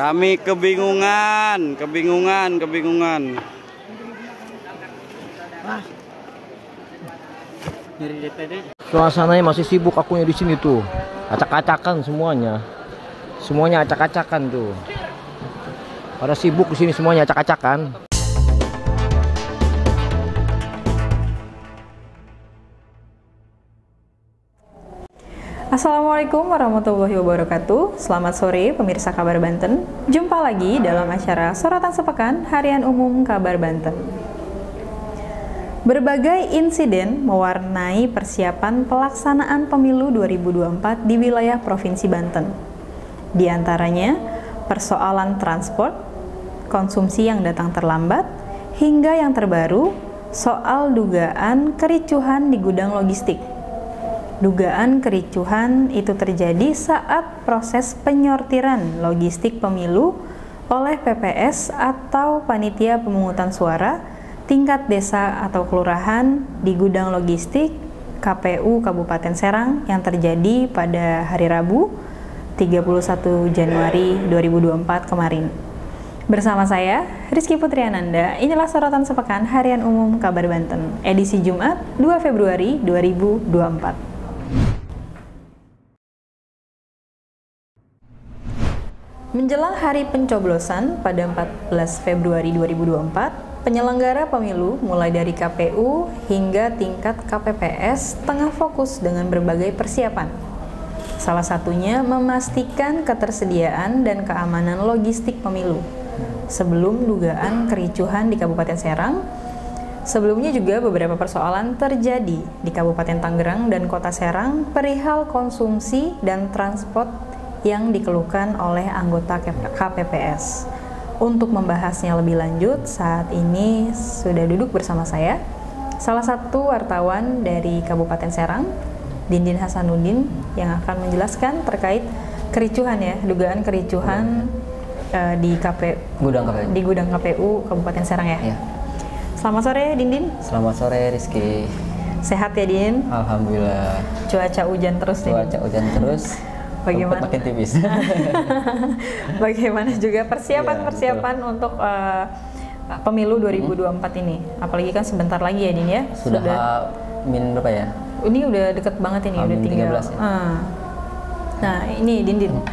Kami kebingungan. Suasananya masih sibuk akunya di sini tuh. Acak-acakan semuanya. Semuanya acak-acakan tuh. Pada sibuk di sini semuanya acak-acakan. Assalamualaikum warahmatullahi wabarakatuh. Selamat sore pemirsa Kabar Banten. Jumpa lagi dalam acara Sorotan Sepekan Harian Umum Kabar Banten. Berbagai insiden mewarnai persiapan pelaksanaan pemilu 2024 di wilayah Provinsi Banten. Di antaranya persoalan transport, konsumsi yang datang terlambat, hingga yang terbaru soal dugaan kericuhan di gudang logistik. Dugaan kericuhan itu terjadi saat proses penyortiran logistik pemilu oleh PPS atau Panitia Pemungutan Suara tingkat desa atau kelurahan di gudang logistik KPU Kabupaten Serang yang terjadi pada hari Rabu 31 Januari 2024 kemarin. Bersama saya, Rizky Putriananda, inilah Sorotan Sepekan Harian Umum Kabar Banten, edisi Jumat 2 Februari 2024. Menjelang hari pencoblosan pada 14 Februari 2024, penyelenggara pemilu mulai dari KPU hingga tingkat KPPS tengah fokus dengan berbagai persiapan. Salah satunya memastikan ketersediaan dan keamanan logistik pemilu. Sebelum dugaan kericuhan di Kabupaten Serang, sebelumnya juga beberapa persoalan terjadi di Kabupaten Tangerang dan Kota Serang perihal konsumsi dan transport yang dikeluhkan oleh anggota KPPS. Untuk membahasnya lebih lanjut, saat ini sudah duduk bersama saya salah satu wartawan dari Kabupaten Serang, Dindin Hasanuddin, yang akan menjelaskan terkait kericuhan ya, dugaan kericuhan di gudang KPU Kabupaten Serang ya. Selamat sore Dindin. Selamat sore Rizky. Sehat ya Din? Alhamdulillah. Cuaca hujan terus nih. Cuaca hujan terus. Bagaimana? Makin tipis. Bagaimana juga persiapan untuk pemilu 2024 ini? Apalagi kan sebentar lagi ya Din ya? Sudah min berapa ya? Ini udah deket banget ini, udah tinggal. 13 ya? Nah ini Dindin,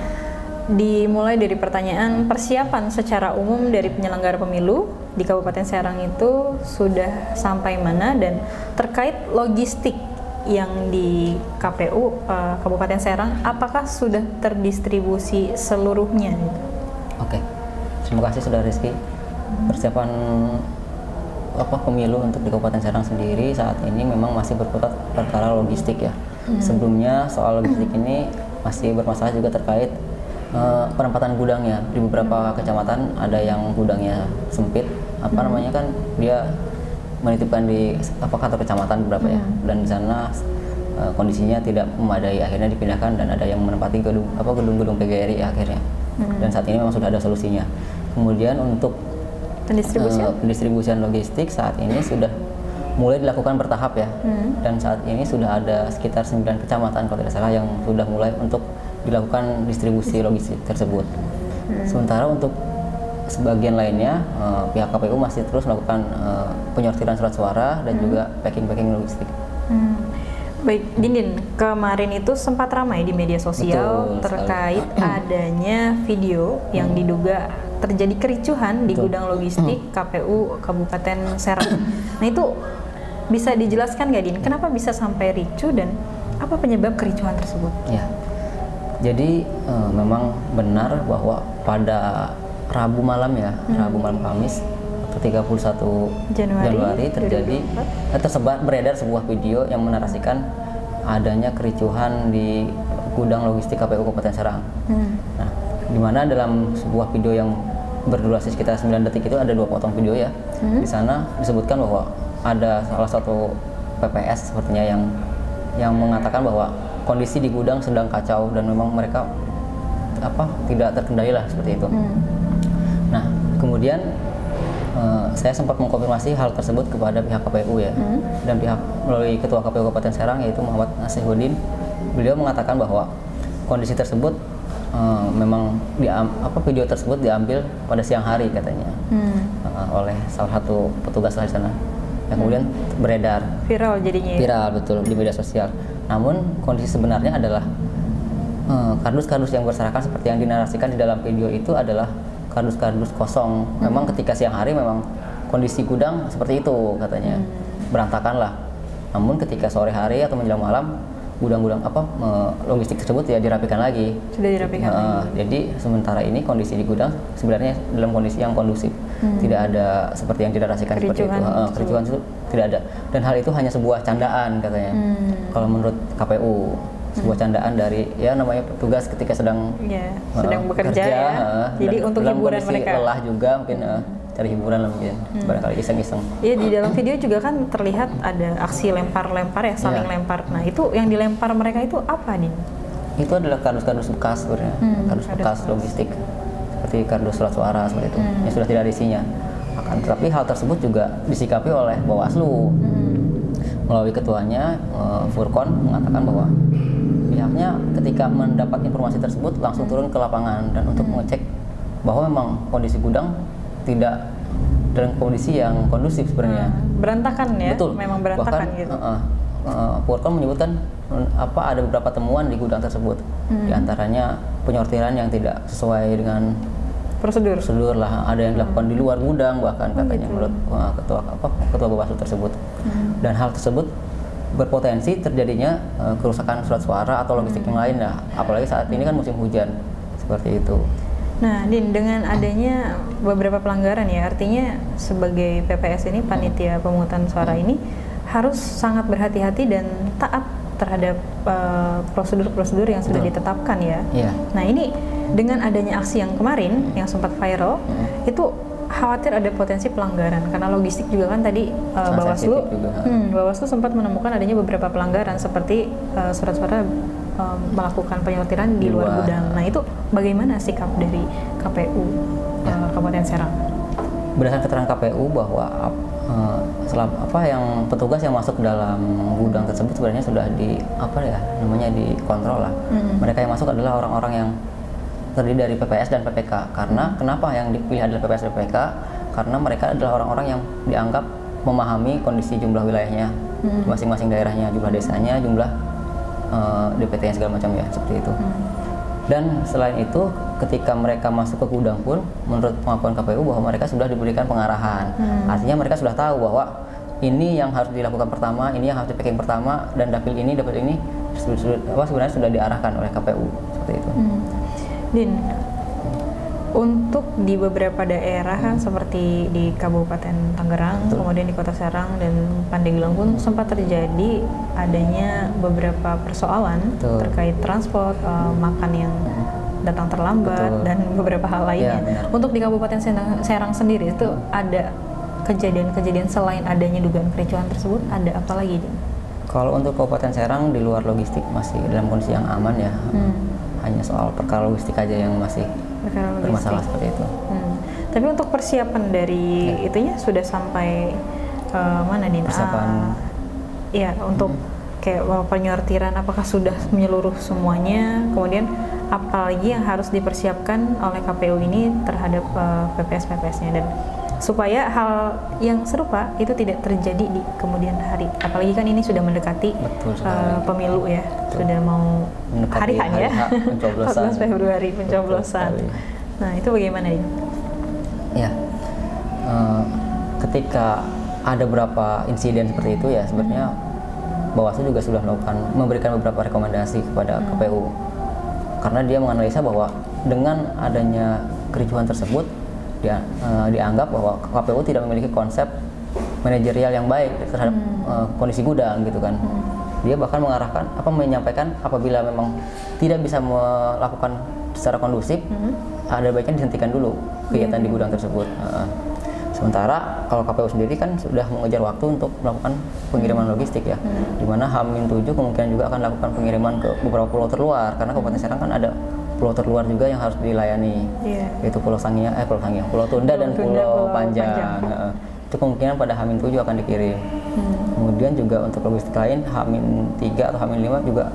dimulai dari pertanyaan persiapan secara umum dari penyelenggara pemilu di Kabupaten Serang itu sudah sampai mana, dan terkait logistik yang di KPU Kabupaten Serang apakah sudah terdistribusi seluruhnya? Oke, terima kasih Saudara Rizky. Persiapan pemilu untuk di Kabupaten Serang sendiri saat ini memang masih berkutat perkara logistik ya. Sebelumnya soal logistik ini masih bermasalah juga terkait penempatan gudangnya. Di beberapa kecamatan ada yang gudangnya sempit, namanya kan dia menitipkan di kantor kecamatan beberapa ya, dan di sana kondisinya tidak memadai, akhirnya dipindahkan dan ada yang menempati gedung-gedung PGRI akhirnya. Dan saat ini memang sudah ada solusinya. Kemudian untuk pendistribusian logistik saat ini sudah mulai dilakukan bertahap ya, dan saat ini sudah ada sekitar 9 kecamatan kalau tidak salah yang sudah mulai untuk dilakukan distribusi logistik tersebut. Sementara untuk sebagian lainnya pihak KPU masih terus melakukan penyortiran surat suara dan juga packing logistik. Baik, Dindin, kemarin itu sempat ramai di media sosial terkait adanya video yang diduga terjadi kericuhan di gudang logistik KPU Kabupaten Serang. Nah itu bisa dijelaskan nggak Din, kenapa bisa sampai ricuh dan apa penyebab kericuhan tersebut? Ya, jadi memang benar bahwa pada Rabu malam ya, Rabu malam Kamis 31 Januari terjadi beredar sebuah video yang menarasikan adanya kericuhan di gudang logistik KPU Kabupaten Serang. Nah, di mana dalam sebuah video yang berdurasi sekitar 9 detik itu ada 2 potong video ya. Di sana disebutkan bahwa ada salah satu PPS sepertinya yang mengatakan bahwa kondisi di gudang sedang kacau dan memang mereka tidak terkendali lah seperti itu. Nah, kemudian saya sempat mengkonfirmasi hal tersebut kepada pihak KPU ya, dan melalui Ketua KPU Kabupaten Serang yaitu Muhammad Nasihuddin, beliau mengatakan bahwa kondisi tersebut memang video tersebut diambil pada siang hari katanya oleh salah satu petugas di sana, yang kemudian beredar viral jadinya. Viral betul di media sosial. Namun kondisi sebenarnya adalah kardus-kardus yang berserakan seperti yang dinarasikan di dalam video itu adalah kardus-kardus kosong. Memang ketika siang hari memang kondisi gudang seperti itu katanya, berantakan lah. Namun ketika sore hari atau menjelang malam, gudang-gudang logistik tersebut ya dirapikan lagi. Sudah dirapikan lagi. Jadi sementara ini kondisi di gudang sebenarnya dalam kondisi yang kondusif. Tidak ada seperti yang dinarasikan seperti itu. Kericuhan itu tidak ada. Dan hal itu hanya sebuah candaan katanya. Kalau menurut KPU, sebuah candaan dari namanya petugas ketika sedang bekerja ya. Jadi untuk hiburan mereka. Lelah juga mungkin cari hiburan lah mungkin. Barangkali iseng-iseng. Iya, di dalam video juga kan terlihat ada aksi lempar-lempar ya, saling lempar. Nah, itu yang dilempar mereka itu apa, Din? Itu adalah kardus-kardus bekas sebenarnya. Kardus bekas logistik. Seperti kardus surat suara seperti itu. Yang sudah tidak ada isinya. Akan tetapi hal tersebut juga disikapi oleh Bawaslu. Melalui ketuanya Furkon mengatakan bahwa pihaknya ketika mendapat informasi tersebut langsung turun ke lapangan dan untuk mengecek bahwa memang kondisi gudang tidak dalam kondisi yang kondusif sebenarnya. Berantakan ya? Betul. Memang berantakan gitu. Furkon menyebutkan ada beberapa temuan di gudang tersebut. Di antaranya penyortiran yang tidak sesuai dengan prosedur lah, ada yang dilakukan di luar gudang bahkan katanya menurut ketua Bawaslu tersebut. Dan hal tersebut berpotensi terjadinya kerusakan surat suara atau logistik yang lain lah, apalagi saat ini kan musim hujan seperti itu. Nah, Din, dengan adanya beberapa pelanggaran ya, artinya sebagai PPS ini, panitia pemungutan suara ini harus sangat berhati-hati dan taat terhadap prosedur-prosedur yang sudah ditetapkan ya. Nah, ini dengan adanya aksi yang kemarin yang sempat viral, itu khawatir ada potensi pelanggaran karena logistik juga kan tadi Bawaslu sempat menemukan adanya beberapa pelanggaran seperti surat suara melakukan penyortiran di luar gudang. Nah, itu bagaimana sikap dari KPU Kabupaten Serang? Berdasarkan keterangan KPU bahwa yang petugas yang masuk dalam gudang tersebut sebenarnya sudah dikontrol lah. Mereka yang masuk adalah orang-orang yang terdiri dari PPS dan PPK. Karena kenapa yang dipilih adalah PPS dan PPK? Karena mereka adalah orang-orang yang dianggap memahami kondisi jumlah wilayahnya, masing-masing daerahnya, jumlah desanya, jumlah DPT-nya segala macam ya, seperti itu. Dan selain itu, ketika mereka masuk ke gudang pun, menurut pengakuan KPU bahwa mereka sudah diberikan pengarahan. Artinya mereka sudah tahu bahwa ini yang harus dilakukan pertama, ini yang harus di-packing pertama, dan dapil ini sebenarnya sudah diarahkan oleh KPU seperti itu. Din, untuk di beberapa daerah kan seperti di Kabupaten Tangerang, kemudian di Kota Serang dan Pandeglang pun sempat terjadi adanya beberapa persoalan terkait transport, makan yang datang terlambat dan beberapa hal lainnya. Untuk di Kabupaten Serang sendiri itu ada kejadian-kejadian selain adanya dugaan kericuhan tersebut, ada apa lagi? Kalau untuk Kabupaten Serang di luar logistik masih dalam kondisi yang aman ya. Hanya soal perkara logistik aja yang masih bermasalah seperti itu. Tapi untuk persiapan dari itunya sudah sampai mana nih? Persiapan untuk kayak penyortiran apakah sudah menyeluruh semuanya? Kemudian apalagi yang harus dipersiapkan oleh KPU ini terhadap PPS-PPS-nya dan supaya hal yang serupa itu tidak terjadi di kemudian hari. Apalagi kan ini sudah mendekati pemilu ya. Sudah mau hari H ya. 14 Februari pencoblosan. Nah, itu bagaimana ya? Ya. Ketika ada beberapa insiden seperti itu ya, sebenarnya Bawaslu juga sudah memberikan beberapa rekomendasi kepada KPU. Karena dia menganalisa bahwa dengan adanya kericuhan tersebut dianggap bahwa KPU tidak memiliki konsep manajerial yang baik terhadap kondisi gudang gitu kan. Dia bahkan menyampaikan apabila memang tidak bisa melakukan secara kondusif, ada baiknya dihentikan dulu kegiatan di gudang tersebut. Sementara kalau KPU sendiri kan sudah mengejar waktu untuk melakukan pengiriman logistik ya, di mana H-7 kemungkinan juga akan melakukan pengiriman ke beberapa pulau terluar karena Kabupaten Serang kan ada pulau terluar juga yang harus dilayani, yaitu Pulau Tunda dan Pulau Panjang. Itu kemungkinan pada H-7 akan dikirim. Kemudian juga untuk logistik lain H-3 atau H-5 juga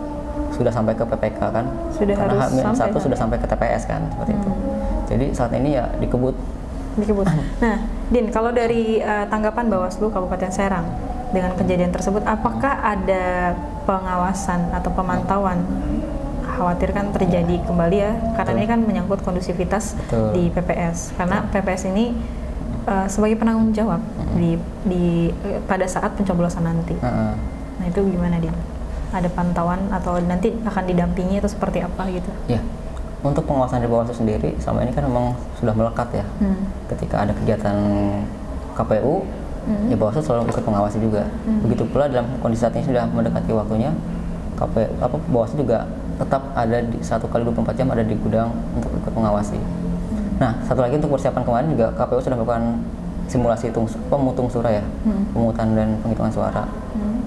sudah sampai ke PPK kan, sudah karena harus sampai H-1 sudah sampai ke TPS kan, seperti itu. Jadi saat ini ya dikebut. Nah, Din, kalau dari tanggapan Bawaslu Kabupaten Serang dengan kejadian tersebut, apakah ada pengawasan atau pemantauan? Khawatir kan terjadi kembali ya, karena ini kan menyangkut kondusivitas di PPS. Karena PPS ini sebagai penanggung jawab pada saat pencoblosan nanti. Nah itu gimana, Din? Ada pantauan atau nanti akan didampingi atau seperti apa gitu? Ya, untuk pengawasan dari Bawaslu sendiri selama ini kan memang sudah melekat ya. Ketika ada kegiatan KPU, ya Bawaslu selalu ikut mengawasi juga. Begitu pula dalam kondisi saat ini sudah mendekati waktunya, Bawaslu juga tetap ada di 1x24 jam ada di gudang untuk ikut mengawasi. Nah, satu lagi untuk persiapan kemarin juga KPU sudah melakukan simulasi pemungutan suara ya, pemungutan dan penghitungan suara,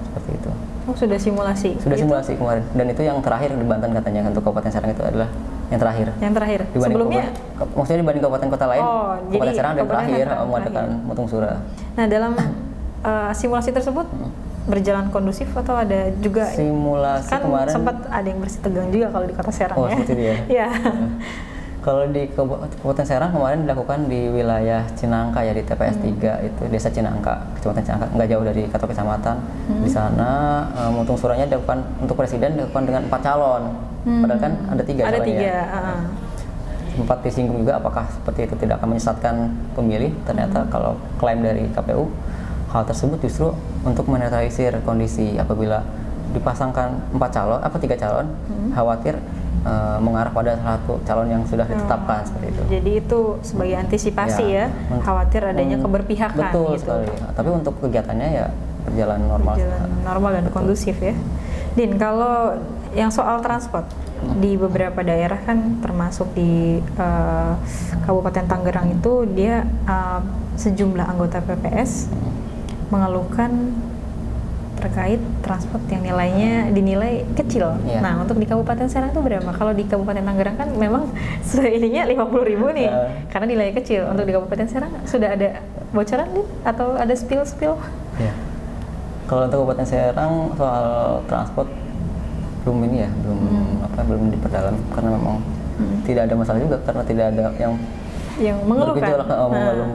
seperti itu. Oh, sudah simulasi? Sudah simulasi kemarin, dan itu yang terakhir di Banten katanya untuk Kabupaten Serang itu adalah yang terakhir. Yang terakhir? Sebelumnya? Maksudnya dibanding kabupaten-kota lain, Kabupaten Serang dan terakhir mengadakan pemungutan suara. Nah, dalam simulasi tersebut berjalan kondusif atau ada juga simulasi kan kemarin sempat ada yang bersih tegang juga kalau di Kota Serang ya. Seperti dia. Ya. Kalau di Kabupaten Serang kemarin dilakukan di wilayah Cinangka ya, di TPS 3 itu Desa Cinangka, Kecamatan Cinangka, nggak jauh dari kantor kecamatan. Di sana pemungutan suaranya dilakukan untuk presiden dilakukan dengan 4 calon. Padahal kan ada 3 calonnya. Ada 3. Sempat disinggung juga apakah seperti itu tidak akan menyesatkan pemilih. Ternyata kalau klaim dari KPU, hal tersebut justru untuk menetralisir kondisi apabila dipasangkan 3 calon, khawatir mengarah pada satu calon yang sudah ditetapkan seperti itu. Jadi itu sebagai antisipasi ya, khawatir adanya keberpihakan. Betul gitu. sekali. Tapi untuk kegiatannya ya berjalan normal dan kondusif ya. Din, kalau yang soal transport di beberapa daerah kan termasuk di Kabupaten Tangerang itu dia sejumlah anggota PPS mengeluhkan terkait transport yang nilainya dinilai kecil. Nah, untuk di Kabupaten Serang itu berapa? Kalau di Kabupaten Tangerang kan memang ininya 50.000 nih, karena nilai kecil. Untuk di Kabupaten Serang sudah ada bocoran nih atau ada spill? Ya. Kalau untuk Kabupaten Serang soal transport belum diperdalam karena memang tidak ada masalah juga, karena tidak ada yang mengeluhkan.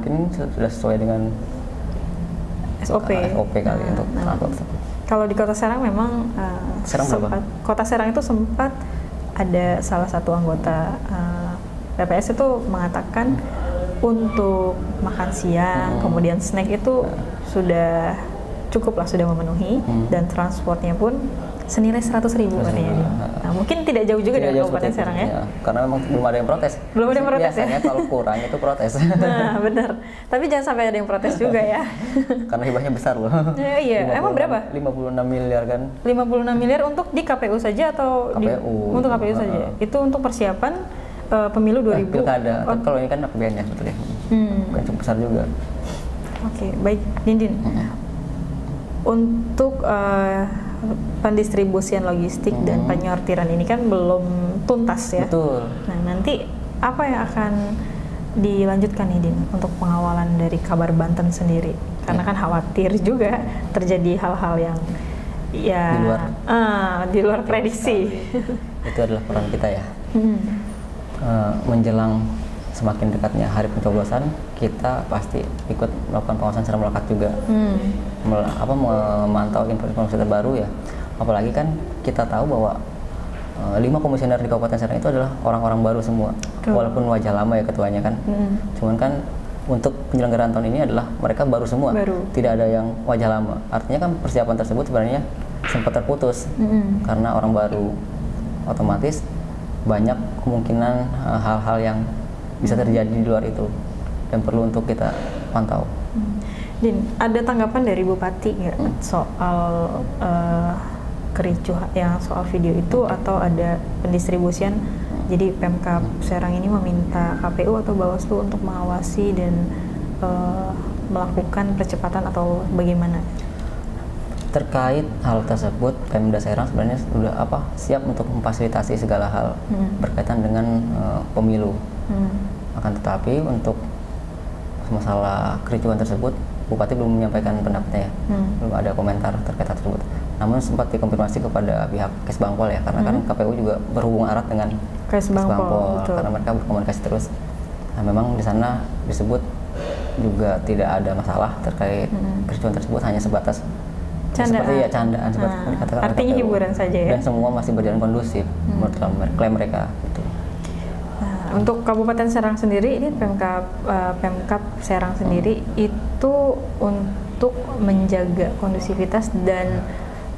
Mungkin sudah sesuai dengan SOP kali untuk transport. Kalau di Kota Serang memang Kota Serang itu sempat ada salah satu anggota PPS itu mengatakan untuk makan siang kemudian snack itu sudah cukup lah, sudah memenuhi, dan transportnya pun senilai 100.000 katanya. Nah, mungkin tidak jauh juga dari Kabupaten Serang ya? Karena memang belum ada yang protes. Belum ada yang protes. Biasanya kalau kurang itu protes. Nah, benar. Tapi jangan sampai ada yang protes juga ya. Karena hibahnya besar loh. Iya, emang berapa? 56 miliar kan. 56 miliar untuk di KPU saja atau KPU. Untuk KPU saja. Itu untuk persiapan pemilu 2000. Pilkada. Tapi kalau ini kan APBN ya sebetulnya. Bukan cukup besar juga. Oke, baik. Din. Untuk pendistribusian logistik dan penyortiran ini kan belum tuntas ya. Betul. Nah, nanti apa yang akan dilanjutkan nih, Din, untuk pengawalan dari Kabar Banten sendiri? Karena kan khawatir juga terjadi hal-hal yang di luar prediksi. Itu adalah peran kita ya. Menjelang semakin dekatnya hari pencoblosan, kita pasti ikut melakukan pengawasan secara melekat juga, memantau informasi terbaru ya. Apalagi kan kita tahu bahwa 5 komisioner di Kabupaten Serang itu adalah orang-orang baru semua. Walaupun wajah lama ya ketuanya kan, cuman kan untuk penyelenggaraan tahun ini adalah mereka baru semua, tidak ada yang wajah lama. Artinya kan persiapan tersebut sebenarnya sempat terputus karena orang baru, otomatis banyak kemungkinan hal-hal yang bisa terjadi di luar itu dan perlu untuk kita pantau. Din, ada tanggapan dari Bupati nggak soal kericuh yang soal video itu, atau ada pendistribusian? Jadi Pemkab Serang ini meminta KPU atau Bawaslu untuk mengawasi dan melakukan percepatan atau bagaimana? Terkait hal tersebut, Pemda Serang sebenarnya sudah siap untuk memfasilitasi segala hal berkaitan dengan pemilu. Akan tetapi untuk masalah kericuhan tersebut, Bupati belum menyampaikan pendapatnya ya. Belum ada komentar terkait hal tersebut. namun sempat dikonfirmasi kepada pihak Kesbangpol ya, karena kan KPU juga berhubungan erat dengan Kesbangpol karena mereka berkomunikasi terus. Nah, memang di sana disebut juga tidak ada masalah terkait kericuan tersebut, hanya sebatas seperti ya candaan, seperti dikatakan artinya KPU, hiburan saja ya. Dan semua masih berjalan kondusif menurut klaim mereka gitu. Nah, untuk Kabupaten Serang sendiri ini Pemkab Serang sendiri itu untuk menjaga kondusivitas dan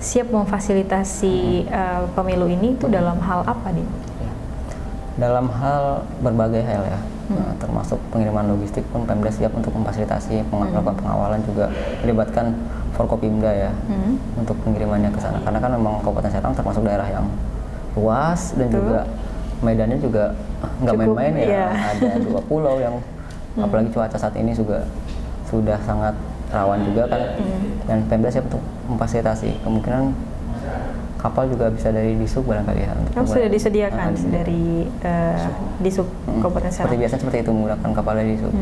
siap memfasilitasi pemilu ini itu dalam hal apa nih? Dalam hal berbagai hal ya, termasuk pengiriman logistik pun Pemda siap untuk memfasilitasi, melakukan pengawalan, juga melibatkan Forkopimda ya untuk pengirimannya ke sana, karena kan memang Kabupaten Serang termasuk daerah yang luas dan juga medannya juga nggak main-main ya, ada 2 pulau yang apalagi cuaca saat ini juga sudah sangat rawan juga kan, dan Pemda siap untuk memfasilitasi. Kemungkinan kapal juga bisa dari Disub barangkali ya. Sudah disediakan dari Disub Kabupaten Serang. Seperti biasa seperti itu, menggunakan kapal dari Disub.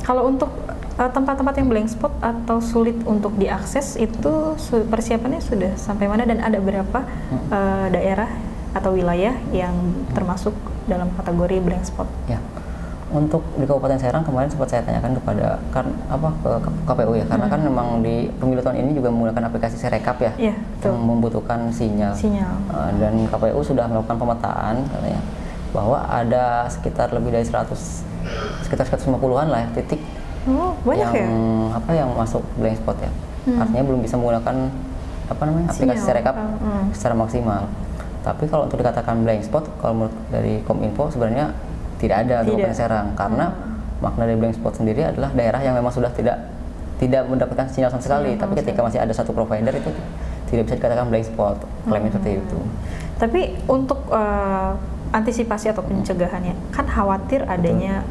Kalau untuk tempat-tempat yang blank spot atau sulit untuk diakses itu persiapannya sudah sampai mana, dan ada berapa daerah atau wilayah yang termasuk dalam kategori blank spot? Ya. Untuk di Kabupaten Serang kemarin sempat saya tanyakan kepada ke KPU ya, karena kan memang di pemilu tahun ini juga menggunakan aplikasi Serekap ya, yang membutuhkan sinyal. Dan KPU sudah melakukan pemetaan katanya bahwa ada sekitar lebih dari 150-an lah ya, titik yang masuk blank spot ya. Artinya belum bisa menggunakan aplikasi Serekap secara maksimal. Tapi kalau untuk dikatakan blank spot, kalau menurut dari Kominfo sebenarnya tidak ada di Kabupaten Serang, karena makna dari blank spot sendiri adalah daerah yang memang sudah tidak mendapatkan sinyal sama sekali. Tapi ketika masih ada satu provider itu tidak bisa dikatakan blank spot, klaimnya seperti itu. Tapi untuk antisipasi atau pencegahannya, kan khawatir adanya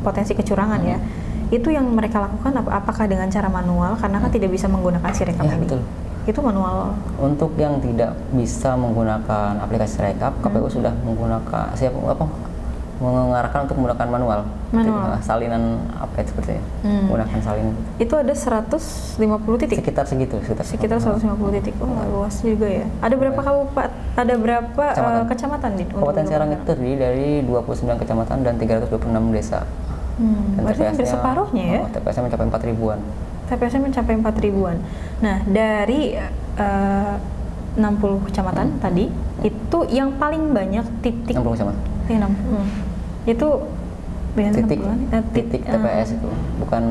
potensi kecurangan ya. Itu yang mereka lakukan apakah dengan cara manual, karena kan tidak bisa menggunakan Sirekap ini? Betul. Itu manual. Untuk yang tidak bisa menggunakan aplikasi Sirekap, KPU sudah mengarahkan untuk menggunakan manual. Salinan seperti menggunakan salin. Itu ada 150 titik. Sekitar segitu, sekitar 150 titik. Luas juga ya. Ada berapa kabupaten? Ada berapa kecamatan di Kabupaten Serang? Itu terdiri dari 29 kecamatan dan 326 desa. Berarti hampir separuhnya ya. TPS-nya mencapai 4.000-an. TPS-nya mencapai 4.000-an. Nah, dari 60 kecamatan tadi, itu yang paling banyak titik 60 kecamatan. Itu titik TPS itu, bukan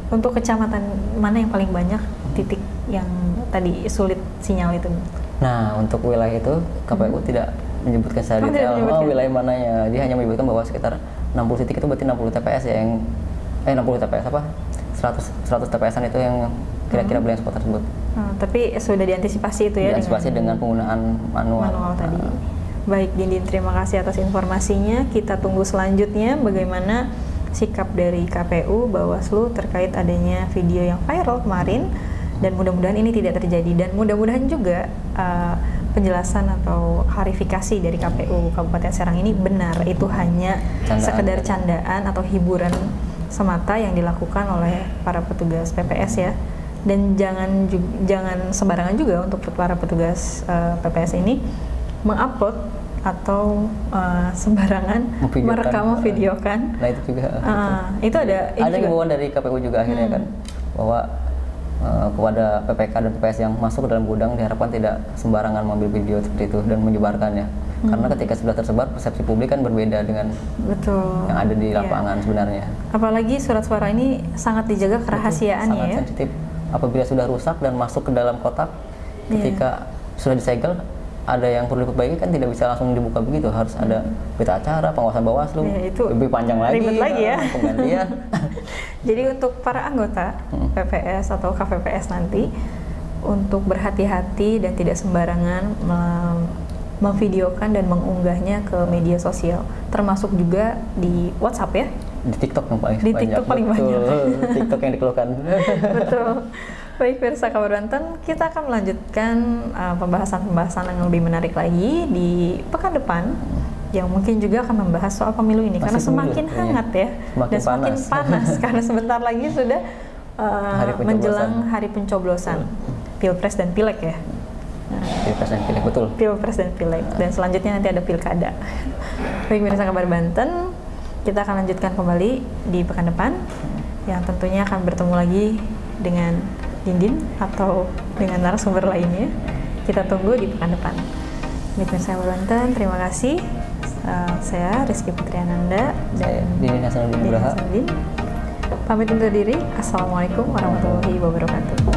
untuk kecamatan mana yang paling banyak titik yang tadi sulit sinyal itu? Nah, untuk wilayah itu KPU tidak menyebutkan secara detail wilayah mananya. Dia hanya menyebutkan bahwa sekitar 60 titik itu berarti 60 TPS ya, yang 60 TPS 100 TPS-an itu yang kira-kira blank spot tersebut. Tapi sudah diantisipasi itu ya? Diantisipasi dengan penggunaan manual tadi. Baik, Dindin, terima kasih atas informasinya. Kita tunggu selanjutnya bagaimana sikap dari KPU Bawaslu terkait adanya video yang viral kemarin, dan mudah-mudahan ini tidak terjadi, dan mudah-mudahan juga penjelasan atau klarifikasi dari KPU Kabupaten Serang ini benar, itu hanya sekedar candaan atau hiburan semata yang dilakukan oleh para petugas PPS ya. Dan jangan sembarangan juga untuk para petugas PPS ini mengupload atau sembarangan merekam, memvideokan. Nah itu juga. Itu ada himbauan dari KPU juga akhirnya kan, bahwa kepada PPK dan PPS yang masuk ke dalam gudang diharapkan tidak sembarangan mengambil video seperti itu dan menyebarkannya. Karena ketika sudah tersebar, persepsi publik kan berbeda dengan yang ada di lapangan sebenarnya. Apalagi surat suara ini sangat dijaga kerahasiaannya. Sangat sensitif. Apabila sudah rusak dan masuk ke dalam kotak, ketika sudah disegel, ada yang perlu diperbaiki kan tidak bisa langsung dibuka begitu, harus ada berita acara, pengawasan Bawaslu, itu lebih panjang lagi, ribet lagi ya. Penggantian. Jadi untuk para anggota PPS atau KPPS nanti untuk berhati-hati dan tidak sembarangan memvideokan dan mengunggahnya ke media sosial, termasuk juga di WhatsApp ya. Di TikTok yang paling banyak. TikTok paling banyak. TikTok yang dikeluhkan. Betul. Baik, pemirsa Kabar Banten, kita akan melanjutkan pembahasan-pembahasan yang lebih menarik lagi di pekan depan, yang mungkin juga akan membahas soal pemilu ini. Karena semakin hangat ya, dan semakin panas karena sebentar lagi sudah menjelang hari pencoblosan. Pilpres dan Pileg ya. Pilpres dan Pileg, betul. Pilpres dan Pileg, dan selanjutnya nanti ada Pilkada. Baik, pemirsa Kabar Banten, kita akan lanjutkan kembali di pekan depan, yang tentunya akan bertemu lagi dengan Dindin atau dengan narasumber lainnya. Kita tunggu di pekan depan. Baik, pemirsa Kabar Banten, terima kasih. Saya Rizky Putri Ananda dan Dindin Hasanuddin Nugraha. Pamit undur diri. Assalamualaikum warahmatullahi wabarakatuh.